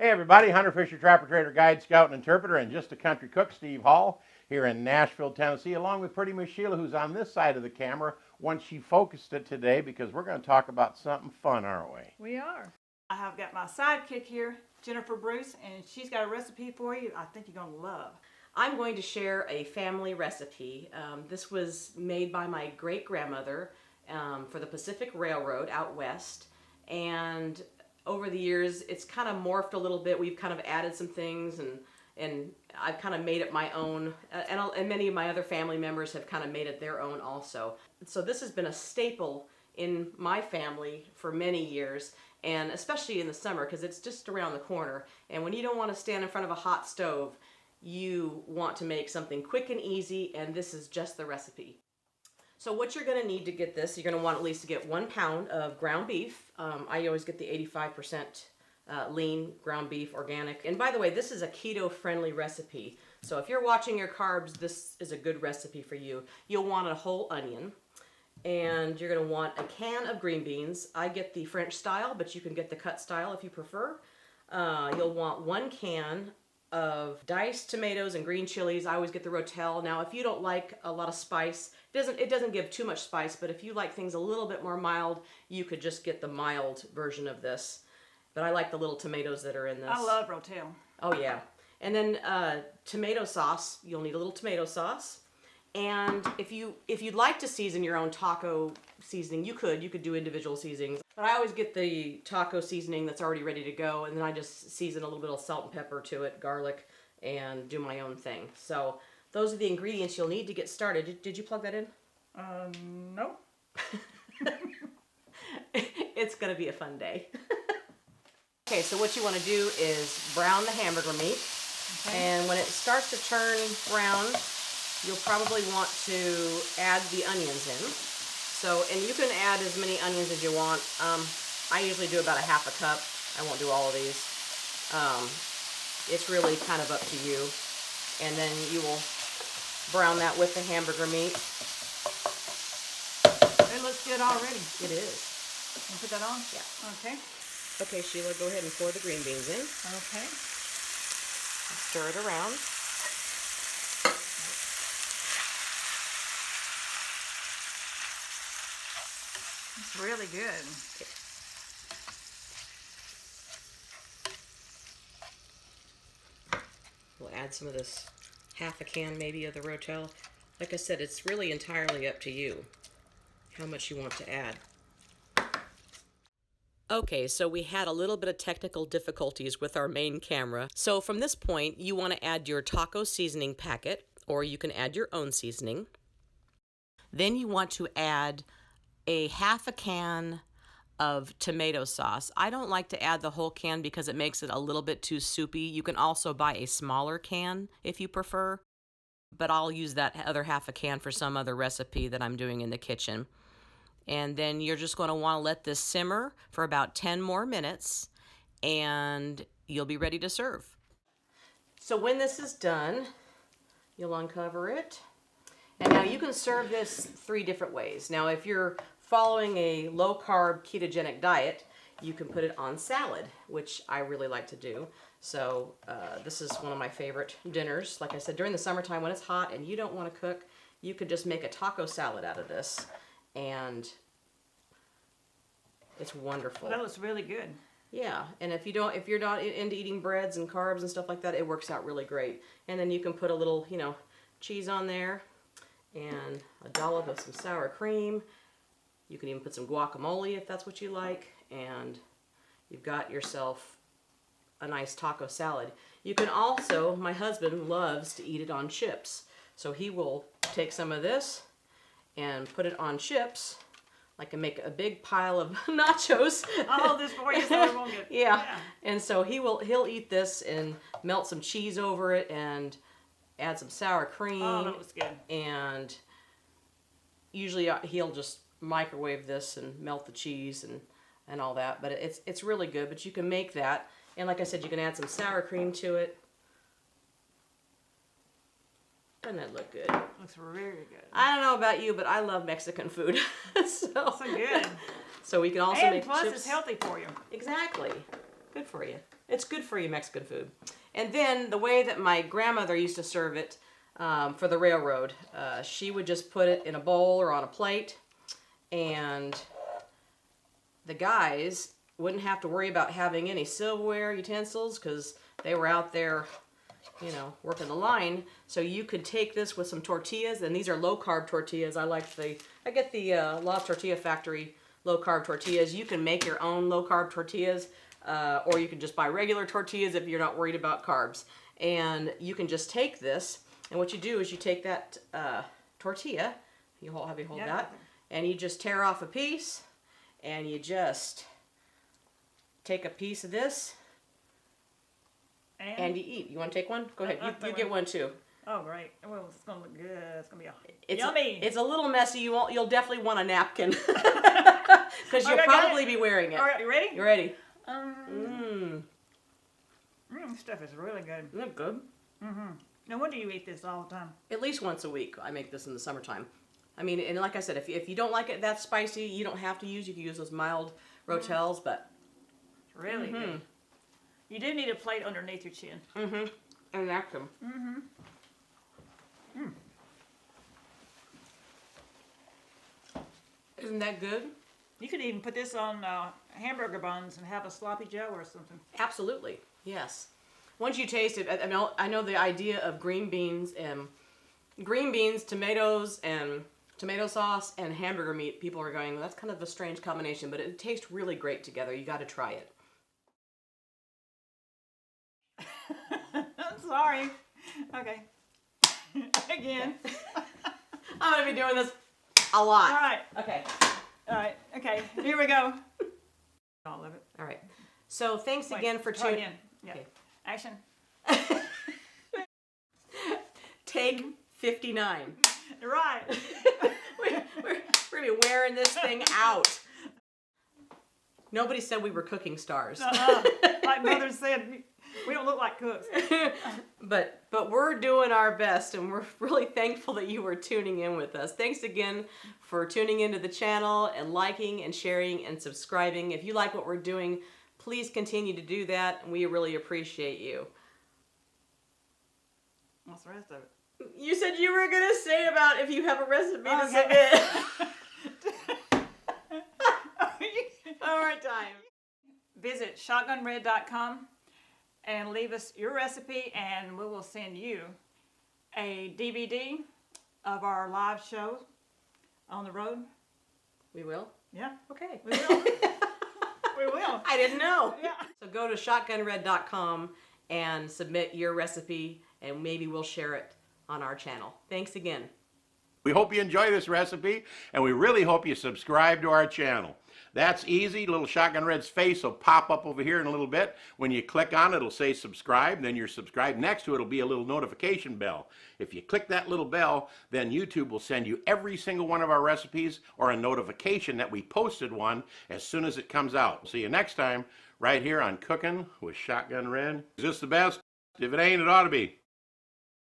Hey everybody, Hunter Fisher, Trapper, Trader, Guide, Scout, and Interpreter, and just a country cook, Steve Hall, here in Nashville, Tennessee, along with pretty Miss Sheila, who's on this side of the camera once she focused it today, because we're going to talk about something fun, aren't we? We are. I have got my sidekick here, Jennifer Bruce, and she's got a recipe for you I think you're going to love. I'm going to share a family recipe. This was made by my great-grandmother for the Pacific Railroad out west, and over the years it's kind of morphed a little bit. We've kind of added some things, and I've kind of made it my own, and many of my other family members have kind of made it their own also. So this has been a staple in my family for many years, and especially in the summer because it's just around the corner, and when you don't want to stand in front of a hot stove, you want to make something quick and easy, and this is just the recipe. So what you're going to need to get this, you're going to want at least to get 1 pound of ground beef. I always get the 85% lean ground beef, organic. And by the way, this is a keto-friendly recipe. So if you're watching your carbs, this is a good recipe for you. You'll want a whole onion, and you're going to want a can of green beans. I get the French style, but you can get the cut style if you prefer. You'll want 1 can of diced tomatoes and green chilies. I always get the Rotel. Now, if you don't like a lot of spice, it doesn't give too much spice, but if you like things a little bit more mild, you could just get the mild version of this. But I like the little tomatoes that are in this. I love Rotel. Oh yeah. And then tomato sauce. You'll need a little tomato sauce. And if you'd like to season your own taco seasoning, you could do individual seasonings. But I always get the taco seasoning that's already ready to go, and then I just season a little bit of salt and pepper to it, garlic, and do my own thing. So those are the ingredients you'll need to get started. Did you plug that in? No. It's gonna be a fun day. Okay, so what you want to do is brown the hamburger meat, and when it starts to turn brown, you'll probably want to add the onions in. So, and you can add as many onions as you want. I usually do about 1/2 cup. I won't do all of these. It's really kind of up to you. And then you will brown that with the hamburger meat. It looks good already. It is. You put that on? Yeah. Okay. Okay, Sheila, go ahead and pour the green beans in. Okay. Stir it around. It's really good. We'll add some of this 1/2 can maybe of the Rotel. Like I said, it's really entirely up to you how much you want to add. Okay, so we had a little bit of technical difficulties with our main camera. So from this point, you want to add your taco seasoning packet, or you can add your own seasoning. Then you want to add a 1/2 can of tomato sauce. I don't like to add the whole can because it makes it a little bit too soupy. You can also buy a smaller can if you prefer, but I'll use that other 1/2 can for some other recipe that I'm doing in the kitchen. And then you're just going to want to let this simmer for about 10 more minutes, and you'll be ready to serve. So when this is done, you'll uncover it. And now you can serve this 3 different ways. Now, if you're following a low-carb ketogenic diet, you can put it on salad, which I really like to do. So this is one of my favorite dinners. Like I said, during the summertime when it's hot and you don't want to cook, you could just make a taco salad out of this, and it's wonderful. That looks really good. Yeah, and if you're not into eating breads and carbs and stuff like that, it works out really great. And then you can put a little, cheese on there, and a dollop of some sour cream. You can even put some guacamole if that's what you like, and you've got yourself a nice taco salad. You can also, my husband loves to eat it on chips, so he will take some of this and put it on chips, like, and make a big pile of nachos. I'll hold this for you so it won't get... Yeah, and so he'll eat this and melt some cheese over it and add some sour cream. Oh, that was good. And usually he'll just microwave this and melt the cheese and all that, but it's really good. But you can make that, and like I said, you can add some sour cream to it. Doesn't that look good? Looks really good. I don't know about you, but I love Mexican food. So good. So we can also And make plus chips. it's healthy for you. Exactly. Good for you. It's good for you Mexican food. And then the way that my grandmother used to serve it for the railroad, she would just put it in a bowl or on a plate, and the guys wouldn't have to worry about having any silverware utensils because they were out there, you know, working the line. So you could take this with some tortillas, and these are low carb tortillas. I get the La Tortilla Factory low carb tortillas. You can make your own low carb tortillas, or you can just buy regular tortillas if you're not worried about carbs. And you can just take this, and what you do is you take that tortilla, you hold that, and you just tear off a piece, and you just take a piece of this, and you eat. You want to take one? Go ahead. You get one too. Oh, great. Well, it's going to look good. It's going to be yummy. It's a little messy. You'll definitely want a napkin because you'll probably be wearing it. All right, you ready? You ready? This stuff is really good. Isn't it good? No wonder you eat this all the time. At least once a week. I make this in the summertime. I mean, and like I said, if you don't like it that spicy, you don't have to use. You can use those mild Rotels, but It's really good. You do need a plate underneath your chin. and napkin. Isn't that good? You could even put this on hamburger buns and have a sloppy Joe or something. Absolutely, yes. Once you taste it, I know the idea of green beans, tomatoes, and tomato sauce and hamburger meat. People are going, well, that's kind of a strange combination, but it tastes really great together. You got to try it. I'm sorry. Okay. Again. I'm going to be doing this a lot. All right. Okay. All right. Okay. Here we go. All of it. All right. So thanks Wait, again for try tuning. again. Yeah. Okay. Action. Take 59. Right. We're going to be wearing this thing out. Nobody said we were cooking stars. Like Mother said, we don't look like cooks. But we're doing our best, and we're really thankful that you were tuning in with us. Thanks again for tuning into the channel and liking and sharing and subscribing. If you like what we're doing, please continue to do that, and we really appreciate you. What's the rest of it? You said you were going to say about if you have a recipe to submit. All right, time. Visit shotgunred.com and leave us your recipe, and we will send you a DVD of our live show on the road. We will? Yeah, Okay. we will. We will. I didn't know. Yeah. So go to shotgunred.com and submit your recipe, and maybe we'll share it on our channel. Thanks again. We hope you enjoy this recipe, and we really hope you subscribe to our channel. That's easy. Little Shotgun Red's face will pop up over here in a little bit. When you click on it, it'll say subscribe, then you're subscribed. Next to it will be a little notification bell. If you click that little bell, then YouTube will send you every single one of our recipes or a notification that we posted one as soon as it comes out. See you next time right here on Cooking with Shotgun Red. Is this the best? If it ain't, it ought to be.